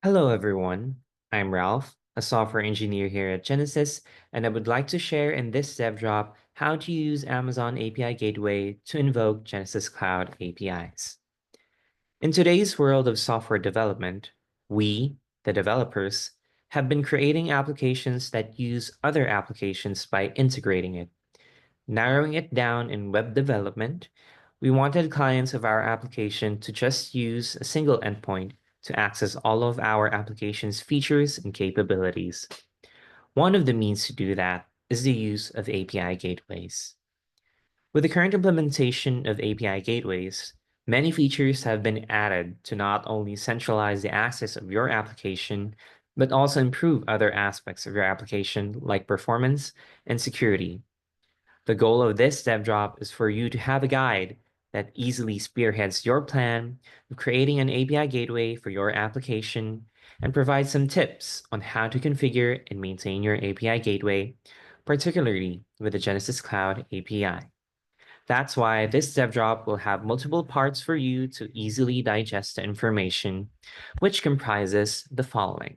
Hello, everyone. I'm Ralph, a software engineer here at Genesys, and I would like to share in this DevDrop how to use Amazon API Gateway to invoke Genesys Cloud APIs. In today's world of software development, we, the developers, have been creating applications that use other applications by integrating it. Narrowing it down in web development, we wanted clients of our application to just use a single endpoint to access all of our application's features and capabilities. One of the means to do that is the use of API gateways. With the current implementation of API gateways, many features have been added to not only centralize the access of your application, but also improve other aspects of your application like performance and security. The goal of this DevDrop is for you to have a guide that easily spearheads your plan of creating an API gateway for your application and provides some tips on how to configure and maintain your API gateway, particularly with the Genesys Cloud API. That's why this DevDrop will have multiple parts for you to easily digest the information, which comprises the following.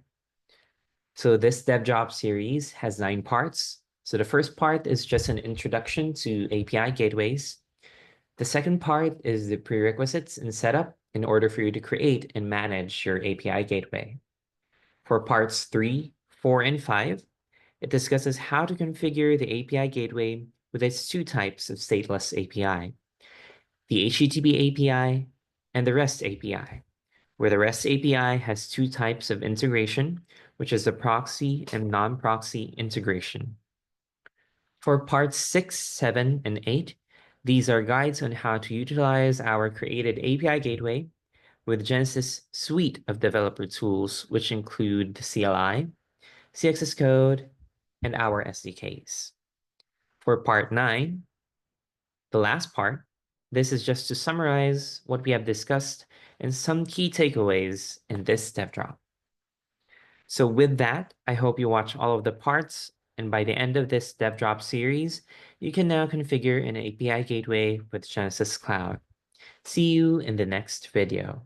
So this DevDrop series has 9 parts. So the first part is just an introduction to API gateways. The second part is the prerequisites and setup in order for you to create and manage your API gateway. For parts 3, 4, and 5, it discusses how to configure the API gateway with its two types of stateless API, the HTTP API and the REST API, where the REST API has two types of integration, which is the proxy and non-proxy integration. For parts 6, 7, and 8, these are guides on how to utilize our created API gateway with Genesys suite of developer tools, which include the CLI, CXS code, and our SDKs. For part 9, the last part, this is just to summarize what we have discussed and some key takeaways in this DevDrop. So with that, I hope you watch all of the parts, and by the end of this DevDrop series, you can now configure an API gateway with Genesys Cloud. See you in the next video.